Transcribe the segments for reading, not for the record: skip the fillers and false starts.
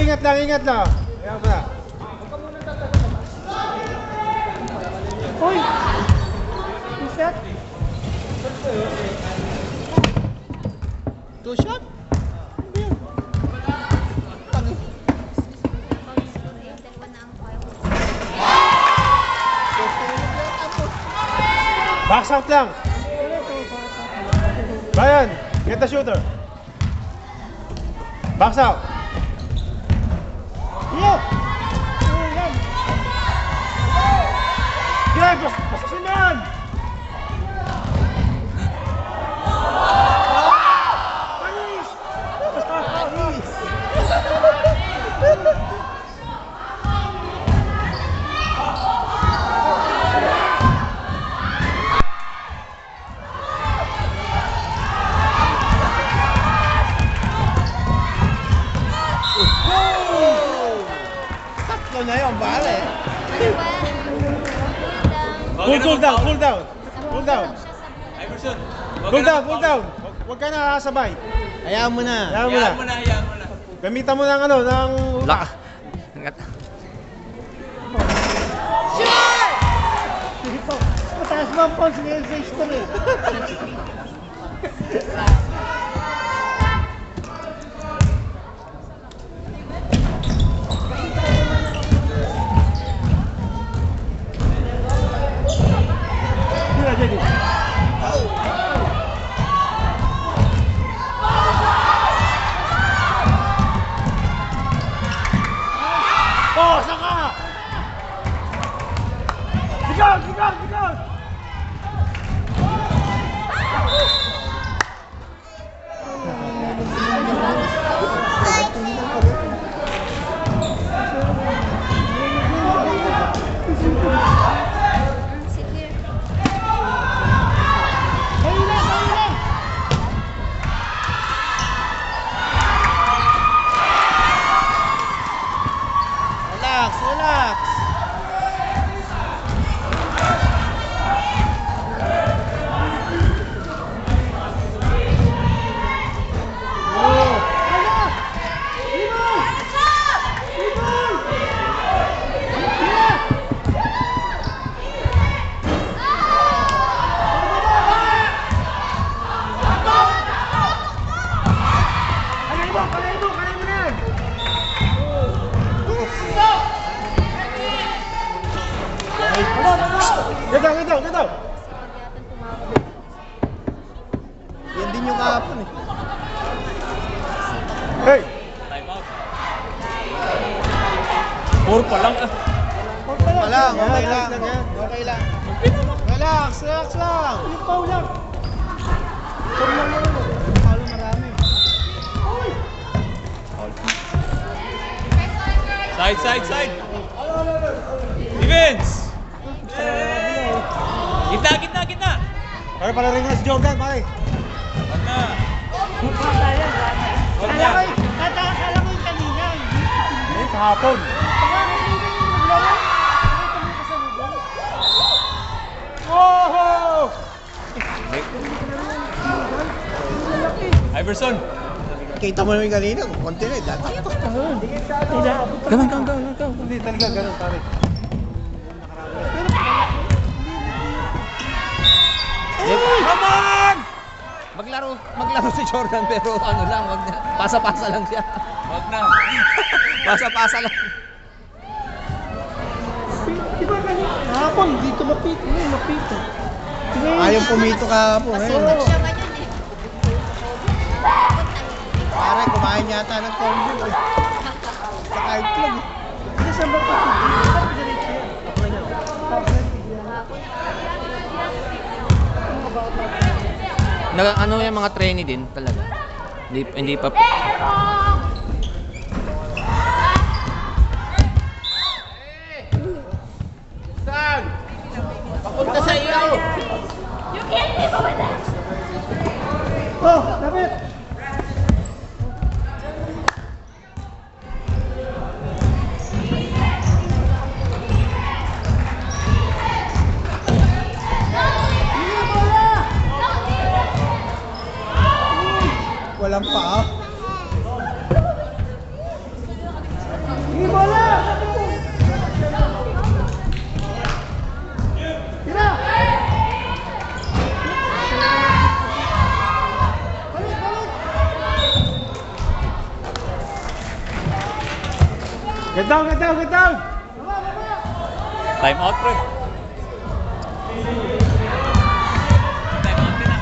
ingat lang, ingat lang. Ayan pa na. Uy! Two-shot? Two-shot? Box out lang. Brian, get the shooter. Box out. Yo! Yan! Yan, position yan. Tatlo na yun, bale. Cool down, cool down. Cool down. Iverson. Cool down, cool down. Huwag ka nakakasabay. Hayaan mo na. Hayaan mo na. Hayaan mo na. Gamitan mo ng ano, ng... Laka. Sige po. Mataas mo ang points ngayon sa history. Mira, Jenny. Oh, saka! Sigaw, sigaw, sigaw! Relax, relax. Kalay mo na yan! Get down, get down, get down! Yan din yung kahapon eh. Hey! Time out. Puro pa lang. Walang, okay Yan, lang. ayos lang yan. Okay lang. Relax, relax lang. Yung foul lang. Foul lang yun. Foul marami. Side, side, side. Defense. Gitna, gitna, gitna. Pare pala rin nga si Jordan, pare. Wag na. Bata yan. Wag na. Kala ko yung kanina. Eh, kahapon. Oh! Iverson. Kita mo naman yung kanina, konti na eh. Dapat ito. Hindi talaga ganun, pare. Come on! Maglaro si Jordan pero ano lang, wag na. Pasa-pasa lang siya. Wag na. Pasa-pasa lang. Di ba kanina? Kahapon, dito mapit. Ngayon, mapit. Ayaw pumito kahapon. Masunod siya ngayon eh. Pare, kumain yata ng combo eh. Saka itlog eh. Hindi, saan ba pa? Saan ba diretso yan? Ano yung mga trainee din talaga. Hindi pa Saan? Papunta sa iyo! Oh, David! Walang paa. Get down, get down, get down! Time out, pre. Time out ka na.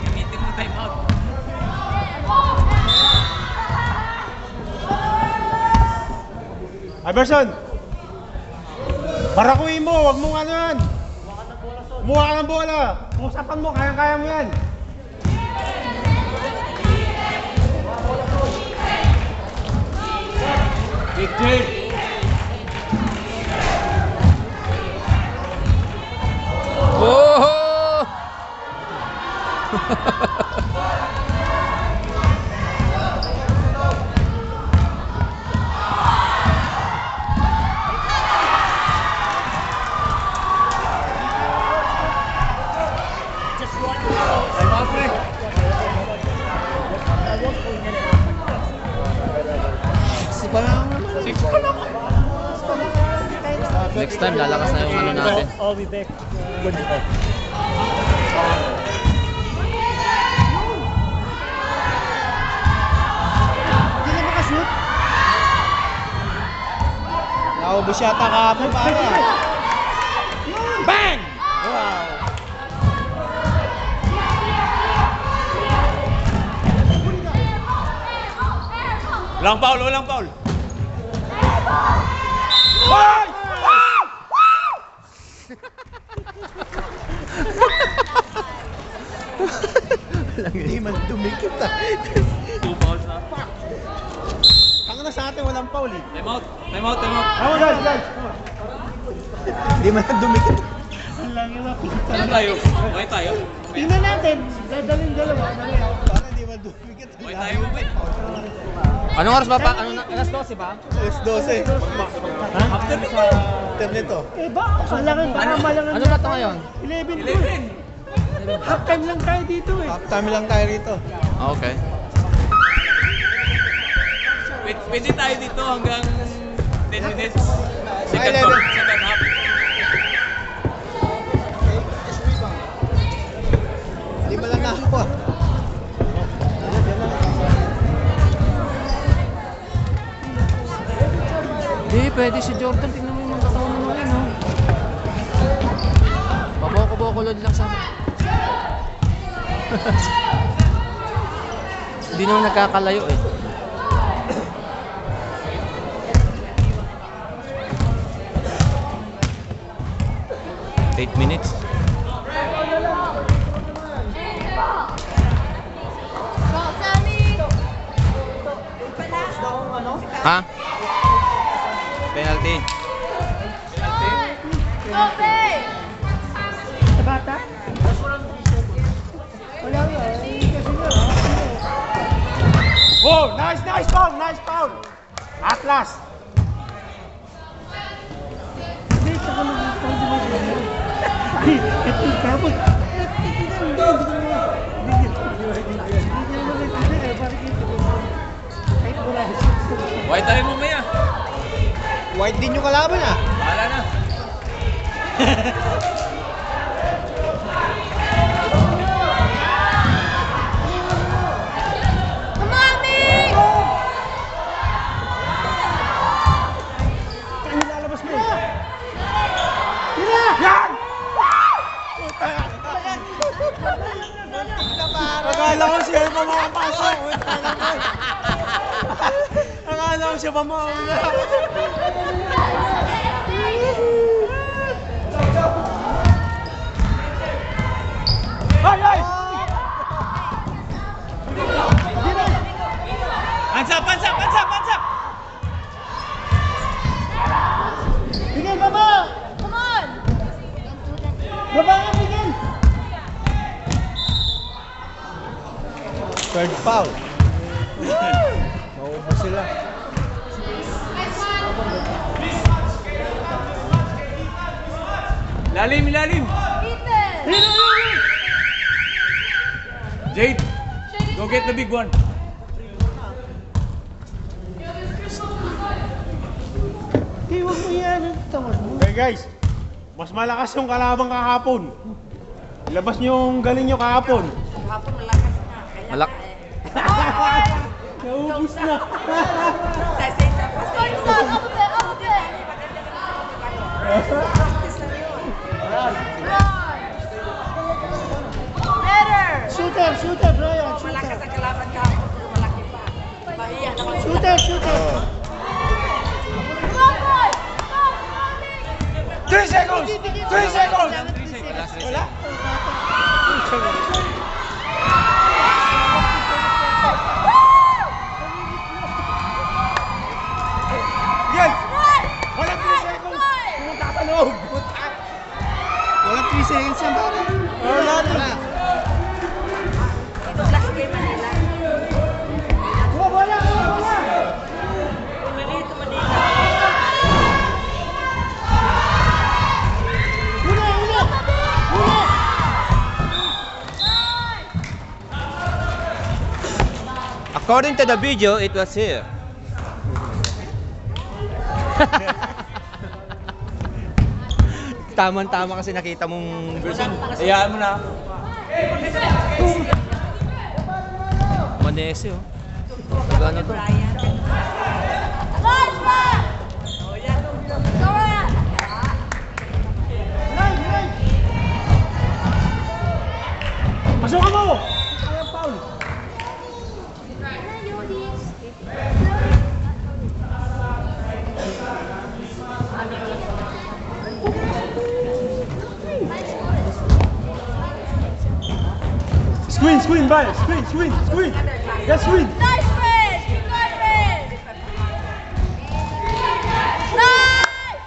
Gamitin mo time out. Iverson! Barakuin mo, wag mong ano yan! Kumuha ka ng bola! Usapan mo, kaya-kaya mo yan! Big Jay. Oh! Time out, pre. Six pa lang. Next time, lalakas na yung ano natin. I'll be back. Hindi na makashoot. Naubos yata kahapon para. Bang! Wow. Walang foul, walang foul. Hindi man dumikit ah. 2 fouls na. Ang na sa atin walang foul eh. Time out, time out, time out. Come on guys, guys! Hindi man dumikit. Ang lang yun Ano tayo? Okay tayo? Tingnan natin. Dadalhin dalawa. Para hindi man dumikit. Okay tayo, mamay. Anong oras ba pa? Ano na? Alas 12 ba? Alas 12. After nito. After nito. Eh ba? Malaki ba? Malaki Ano ba ito ngayon? 11 to 11. Half time lang tayo dito eh. Half time lang tayo rito. Ah, okay. Pwede tayo dito hanggang 10 minutes. Second 11. half. Second half. Hindi mo lang nakakuha. Hindi, pwede si Jordan. Tingnan mo yung mga katawan mo ngayon, no? Paboko-boko-lod lang sana. Hindi naman nagkakalayo eh. Eight minutes. Ha? Penalty. Sa bata? Wala yan. Oh, nice, nice foul, nice foul. Atlas. Hindi, saka mag-foul di ba? Ay, ito yung kapag. White tayo mamaya. White din yung kalaban ah. Bahala na. Ano lalabas mo? Tira! Yan! Akala ko siya pa makapasok. Akala ko siya pa makapasok. Ay, ay! Hands up, hands up, hands up, hands up! Bigyan, baba! Come on! Baba ka, bigyan! Third foul. Maubos sila. Lalim, lalim! Ethan! Jade, go get the big one. Hindi, huwag mo yan. Tawad mo. Okay guys, mas malakas yung kalabang kahapon. Ilabas nyo yung galing nyo kahapon. Hapon malakas na. Kaya Malak. Naubos na. Sa center. Stop! 3 seconds yan, pare. Wala na. Dito Flash Game Manila. Wala. Dito Manila. According to the video, it was here. Tama-tama kasi nakita mong version. Hayaan mo na. Manesi, oh. Pag ano to? Flash back! Oh, yan. Go ahead. Pasukan mo! Screen, bye. Screen. Yes, screen. Nice fish! Good fish! Nice!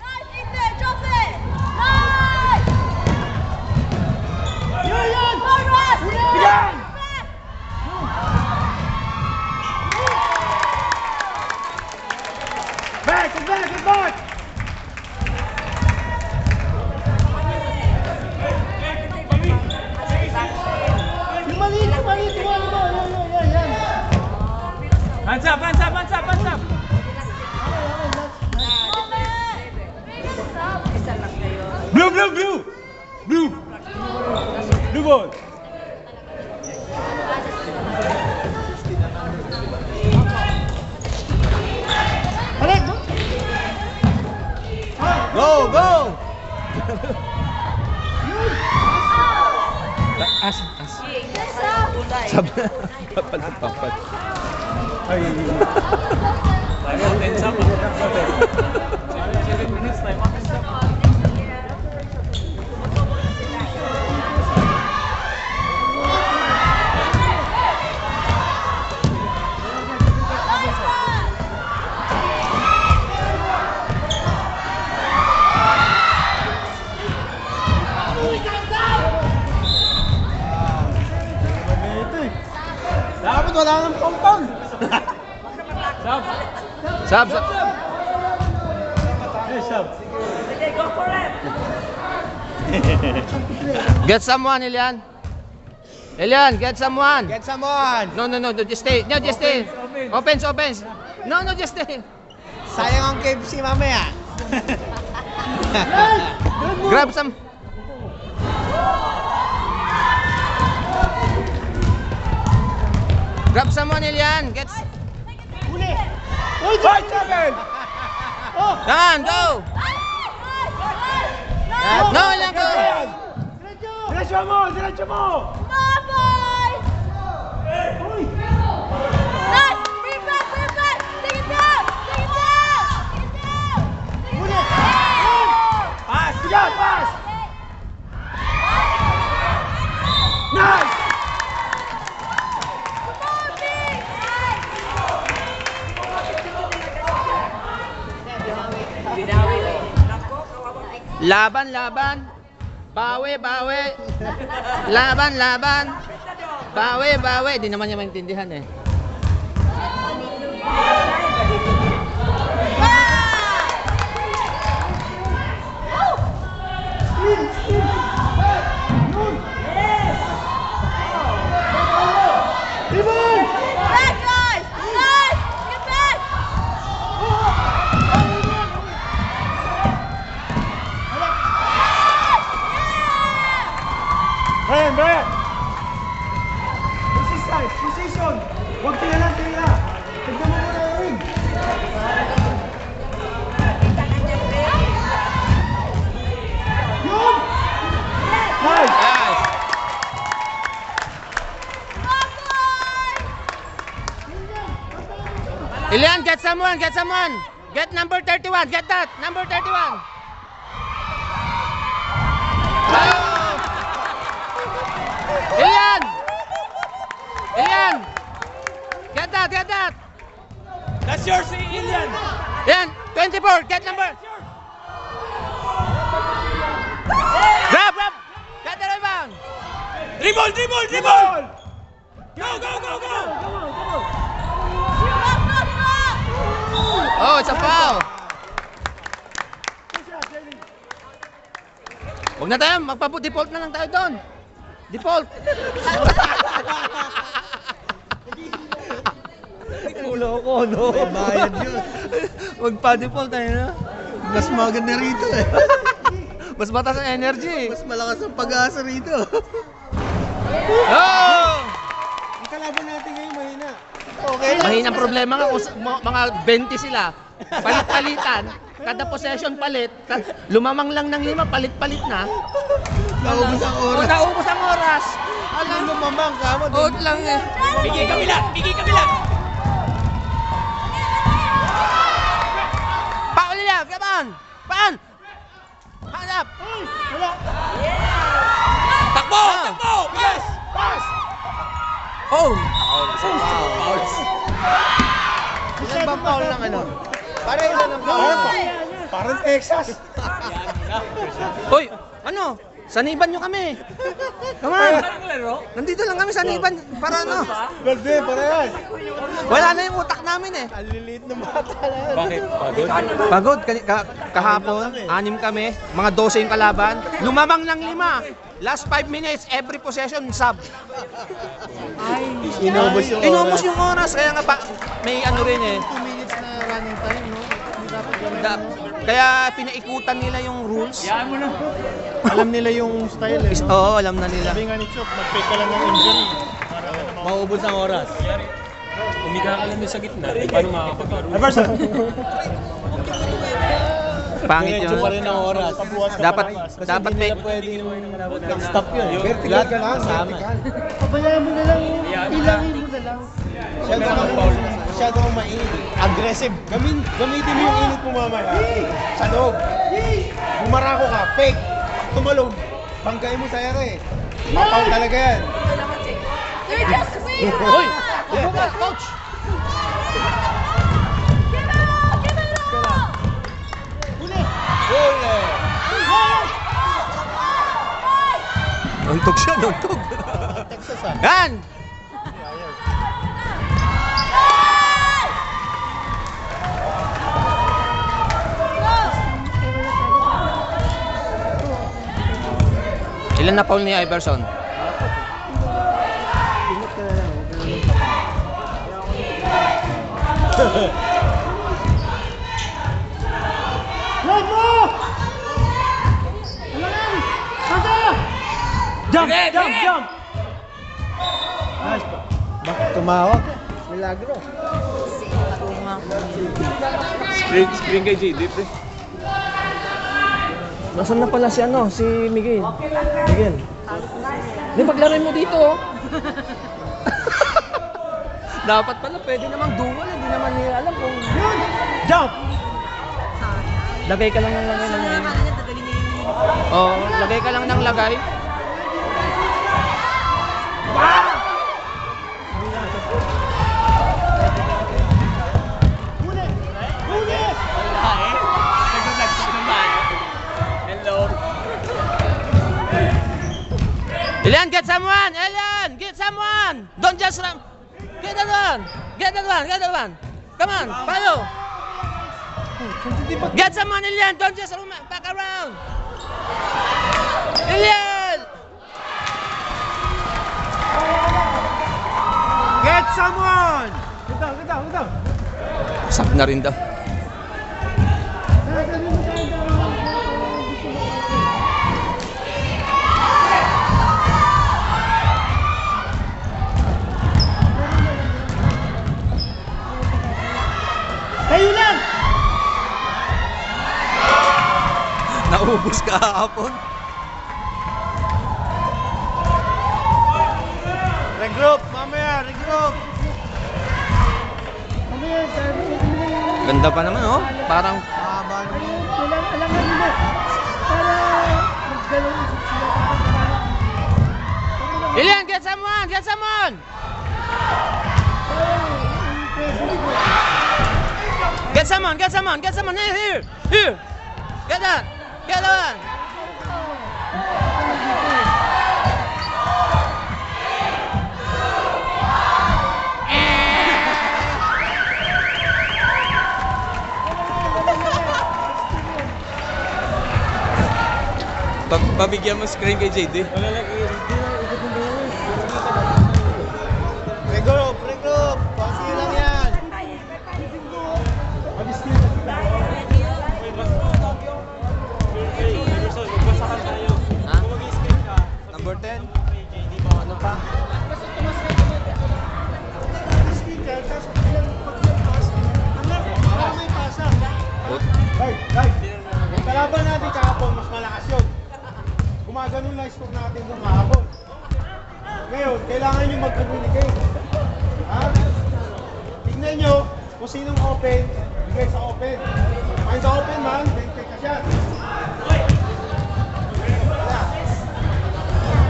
Nice, Ethan! Drop it! Nice! Yan! Go, Ross! Yan! Back! Yung maliit. Yan. Hands up! Isa lang kayo. Blue ball. Go! As. Sab. Papat. Tayo, 10 up. 7 minutes, time up. Dapat wala nang pang-pang. Sab. Hey, Sab. Okay, go for it! Get someone, Elian. Get someone. Get someone. No, just stay. No, just stay. Offense. No, just stay. Sayang ang KFC mamaya. Grab some. Grab someone, Elian. Get. Uy, seven! Done, go. No, Elian, go. Diretso mo! Come on, boys! Nice! Bring back! Take it down! Pass! Nice! Laban. Bawi. Laban. Bawi. Di naman niya maintindihan eh. Back, guys! Nice! Get back! Brian! Position! Huwag tila. Tignan mo muna yung ring. Yun! Nice! Elian, get someone. Get number 31. Get that. Number 31. Elian! Get that. That's yours, Ilian. Yan, 24. Get number. Grab. Dribble! Dribble! Dribble! Go! Go! Go! Go! Oh, it's a foul. Huwag na tayo, magpa-default na lang tayo doon. Default. Ulo ko, no? May bayad yun. Magpa-default tayo na. Mas maganda rito eh. Mas mataas ang energy. Mas malakas ang pag-asa rito. Oh! Ang kalaban natin ngayon mahina. Okay lang. Mahinang problema nga kung mga 20 sila. Palit-palitan. Kada possession palit. Lumamang lang ng 5, palit-palit na. Naubos ang oras. Naubos ang oras. Alam mo, mamang kamo. Oat lang eh. Bigay kabila! Bigay kabila! Paul nila, come on! Paan? Hand up! Takbo! Takbo! Yes! Pass! Oh! Ilan bang foul ng ano? Para ilan ang foul? Parang Texas. Hoy! Ano? Saniban nyo kami! Come on! Anong laro? Nandito lang kami saniban. Para ano? Gold para yan. Wala na yung utak namin eh. Ang liliit ng bata lang. Bakit? Pagod? Pagod. Kahapon, 6 kami. Mga 12 yung kalaban. Lumamang lang 5. Last 5 minutes, every possession, sub. Inubos yung Inubos yung oras. Kaya nga may ano rin eh. 2 minutes na running time, no? Hindi dapat ganun. Kaya pinaikutan nila yung rules. Yan mo na. Alam nila yung style eh, no? Oo, alam na nila. Sabi nga ni Chok, mag-fake ka lang ng injury. Maubos ang oras. Umiga ka lang din sa gitna. Paano makakapaglaro? Everson. Pangit Diretso yun. pa rin ang oras. Dapat Kasi may... hindi nila pwedeng stop yun. Vertical ka lang. Sama. Pabayaan mo na lang. Ilangin mo na lang. Masyado kang mainit. Aggressive. Gamitin mo yung init mo mamaya. Sa loob. Bumarako ka, fake. Tumalog. Banggain mo sa ere. Mapaw talaga yan. They're just weird! Hoy! Upo ka, coach! Give it all! Give it all! Nuntog siya, nuntog. Texas ah. Yan! Ilan na foul ni Iverson? Jump! Jump! Jump! Bakit tumawag? Milagro. Screen kay JD, pre. Nasaan na pala si ano, si Miguel? Miguel. Di paglaruin mo dito, oh. Dapat pala, pwede namang dual, hindi naman nila alam kung... Jump! Lagay ka lang ng lagay ng ngayon. Oo, lagay ka lang ng lagay. Hello. Elian, get someone! Elian, get someone! Don't just run! Get that one! Get that one! Get that one! Come on, follow! Get someone, Elian! Don't just run back around! Elian! Get someone! Get down, get down, get down. Sak na rin daw. Kayo lang! Naubos kahapon. Regroup, mamaya, regroup. Ganda pa naman, oh. Parang... Mahaba na yun. Alam na nila. Para magdalaw isip sila. Elian, get someone! Get someone! Get someone! Get someone! Get someone! Here! Here! Here! Get that! Get that! Pabigyan mo screen kay JD. Regroup, regroup. Pasi lang yan. Ha? Number 10? Ano pa? Guys, yung kalaban natin kahapon, mas malakas yun. Gumaganon lang score natin doon kahapon. Ngayon, kailangan nyo mag-communicate. Ha? Tignan nyo kung sinong open, bigay sa open. Find the open man, then take a shot. Wala.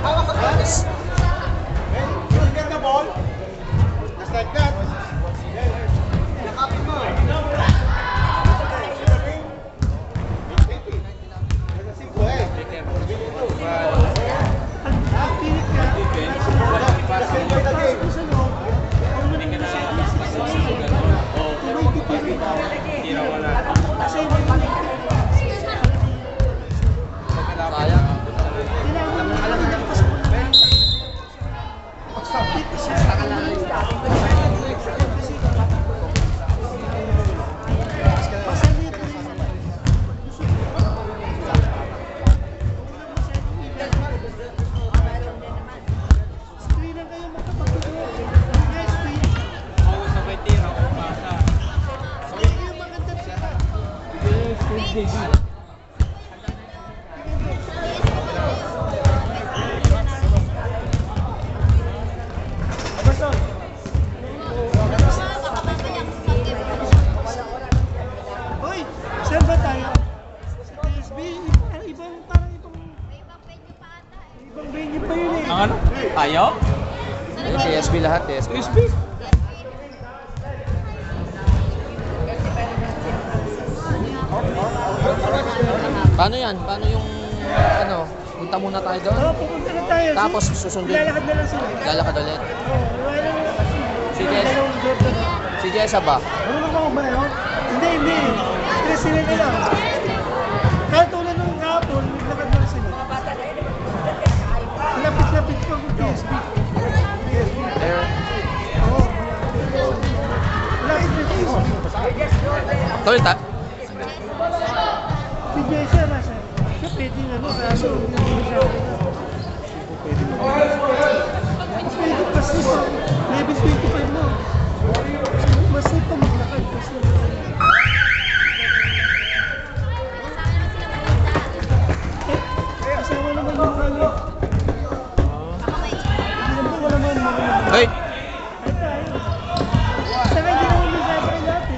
Hawak ka guys. Then, you get the ball. Just like that. Yakapin mo. Hoy, saan ba tayo? Sa TSB, parang ibang venue pa yun eh. Ang ano? Ayaw? TSB lahat, TSB. Paano yan? Paano yung ano? Punta muna tayo doon. Oo, pupunta na tayo. Tapos susundin. Lalakad na lang sila. Lalakad ulit. Oo, wala na lang kasi. Si Jess. Si Jessa ba? Ano na ba magmanayo? Hindi. Stress sila nila. Kahit tulad ng kahapon, naglakad na lang sila. Lapit-lapit pa ng TSB. Pero, Oo. Lapit na TSB. Tol, Si Jessa nasa. Siya pwedeng ano, kaso hindi mo siya. Pwede kasi sa 11:25 mo. Mas ito maglakad kasi. Kasama naman yung ano. Hindi naman wala naman mga. Hoy! Saka hindi naman may sasakay natin.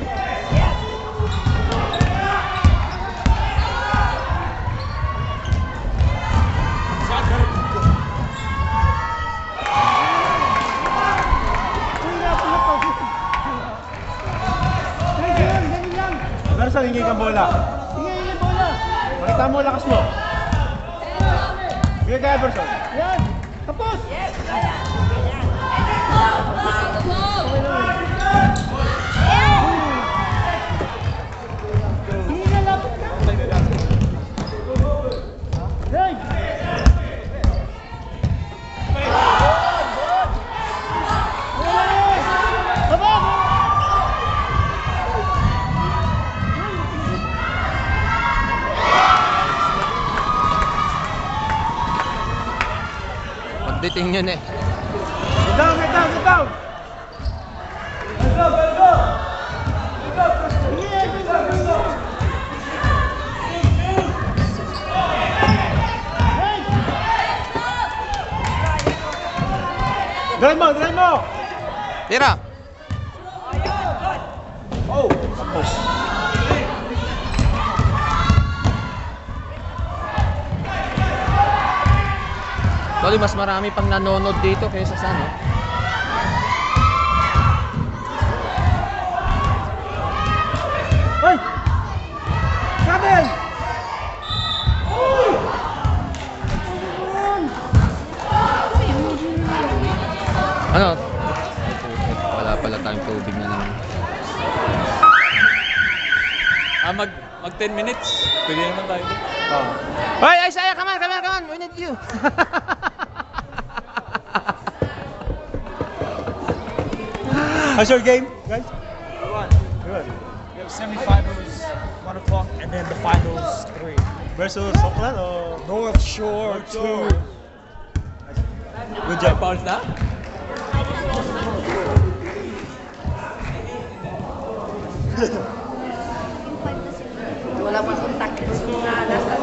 Emerson, hingi kang bola. Hingi bola. Makita mo, lakas mo. Bigay kay Emerson. Yan. Tapos. Hingi na lapit ka. Hey. Tabak. Pagdating yun eh. Get down, get down, get down. Drive mo, drive mo. Tira! Oh, tapos. Tol, mas marami pang nanonood dito kaysa sa ano. Hoy! Kabel! Ano? Wala pala tayong tubig na naman. mag 10 minutes. Pwede naman tayo. Hoy, Isaiah, come on, come on, come on. We need you. How's your game, guys? We have semifinals 1 o'clock and then the finals 3. Versus Oakland or North Shore North Shore. 2. Good May job. fouls na? Wala pa akong takis na nasa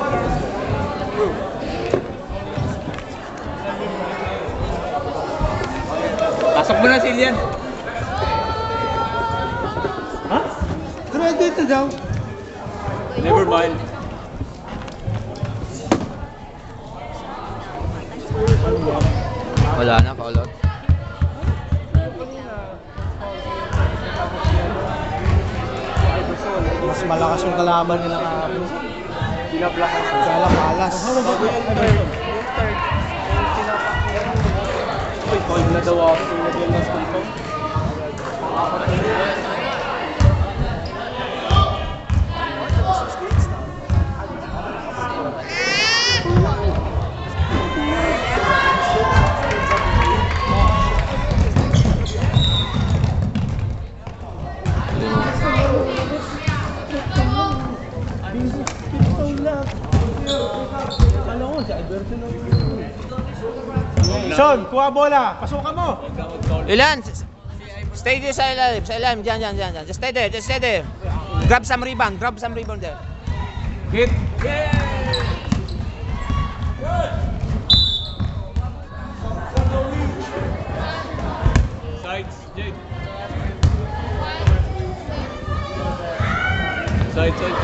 Pasok mo na si Ilian. Ha? Pero dito daw. Never mind. Wala na, call out. Mas malakas yung kalaban nila kahapon. Kaya lang malas. Sean, kuha bola. Pasukan mo. Ilan? Stay there sa ilalim. Sa ilalim. Diyan. Just stay there. Just stay there. Grab some rebound. Grab some rebound there. Hit. Sides, Jake. Side, Jake.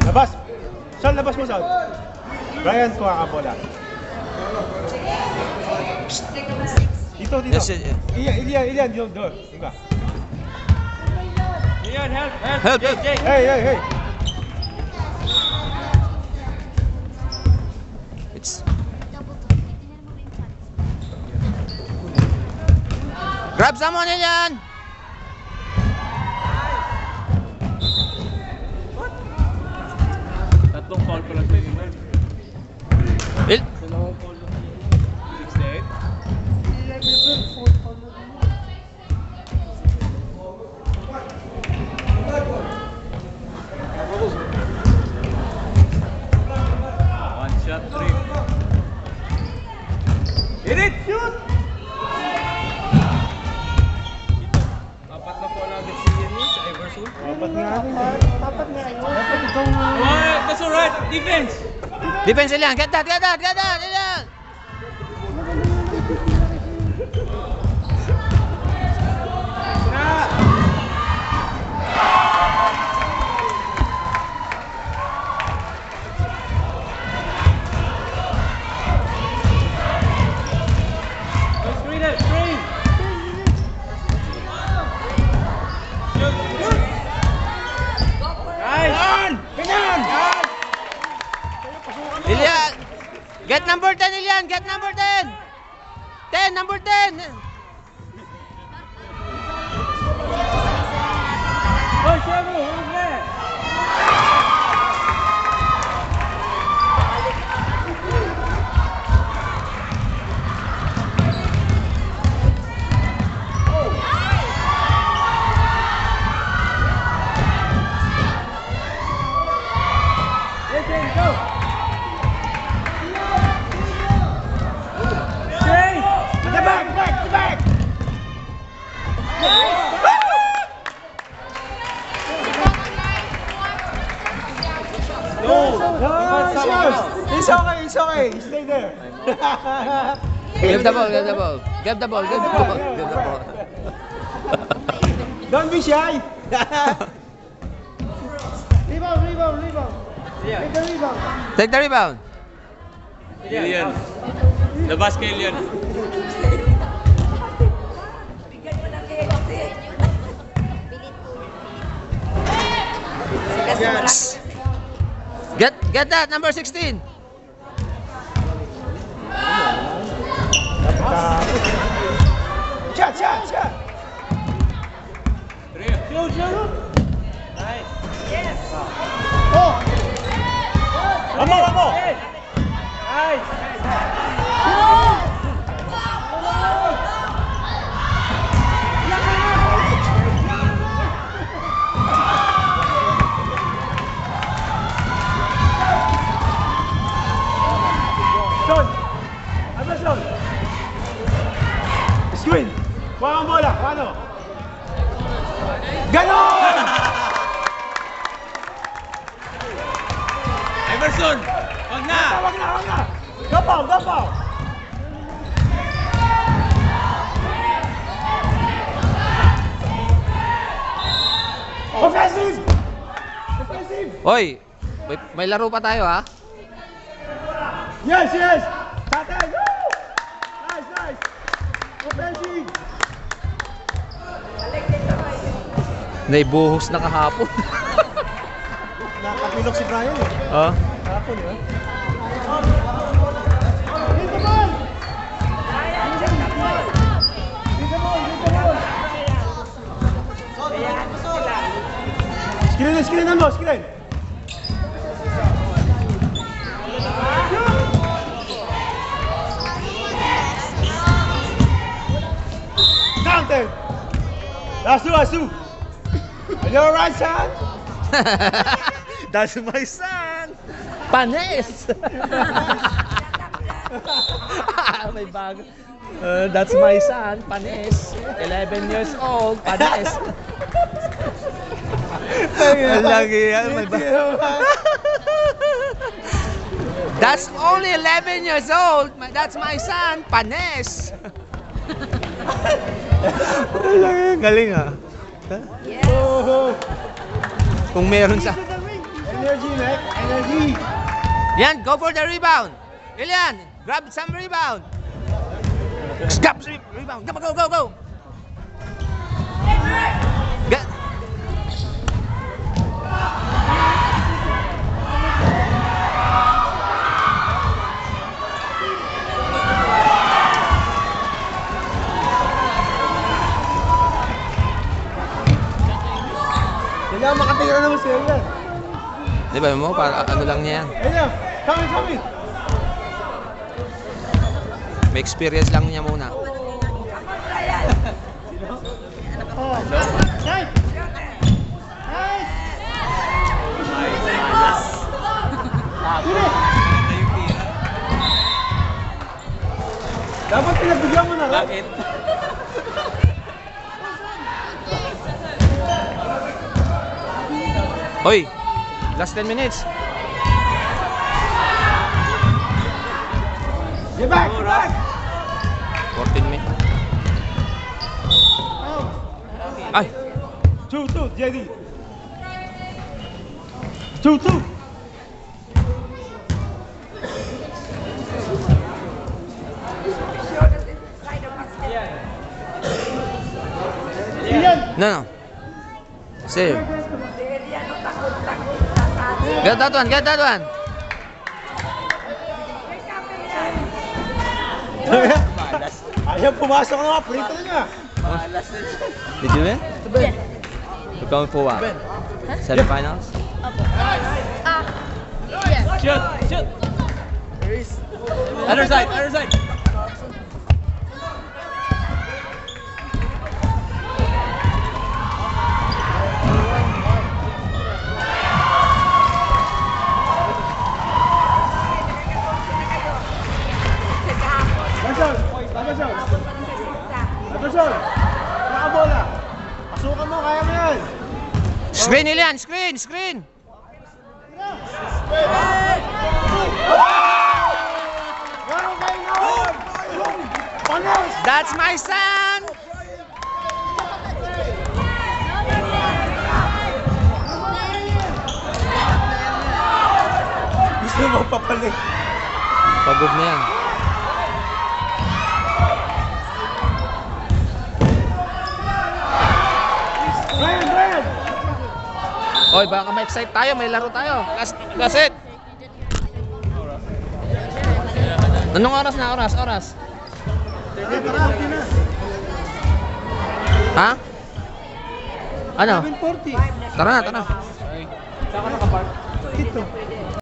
Labas. Sean, labas mo, Sean. Brian, kuha ka bola. Dito. Yes, Ilian, doon. Diba? Ilian, help. Help. Hey. It's... Grab someone, Ilian! Tatlong foul pa lang sa Ilian. Dalawang foul lang. 68. One shot, 3. Hit it! Shoot! Apat na po lang si Yanis, Iverson. Dapat nga. Alright, that's alright. Defense! Defense, Ilian! Get that, Ilian! Screen it, screen! Ilian! Get number 10, Ilian! Get number 10! 10, number 10! Oh, Shamu, who's there? It's okay. Stay there. Give the ball. Don't be shy. Rebound. Take the rebound. Ilian. Labas kay Ilian. Get that, number 16. Shot. bola, paano? Ganon! Iverson! Wag na! Wag na! Gapaw! Offensive! Hoy, may laro pa tayo ha. Yes! Tatay! Woo! Nice! Offensive! Naibuhos na kahapon. Nakapilok si Brian eh. Oh. Hapon eh. Dito ball! Screen mo! Counter! Asu! Are you alright, son? That's my son! Panes! May bago. That's my son, Panes. 11 years old, Panes. Lagi yan, may bago. That's only 11 years old. That's my son, Panes. Galing ah. Oh, Kung meron sa... energy, Nick. Energy. Yan, go for the rebound. Ilian, grab some rebound. Grab some rebound. Go. Get. Kailangan makatingin naman siya yan. Di ba mo, para ano lang niya yan. Ayun, coming. May experience lang niya muna. Oh, nice. Dapat pinagbigyan mo na. Bakit? Hoy, last 10 minutes. Get back. 14 minutes. Ay, 2-2, JD. 2-2. Ian. no. Save. Get that one. Ayaw pumasok na, prito niya. Did you win? We're going for what? Semi-finals? Shoot! Other side! Anderson, nakabola. Pasukan mo, kaya mo yan. Screen, Ilian! Screen! Meron kayo ngayon. Panos. That's my son! Gusto mo papalit. Pagod na yan. Brian. Hoy, baka ma-excite tayo. May laro tayo. Last it. Anong oras na? Oras? Ha? Ano? 7:40. Tara na. Saan ka nakapark? Dito.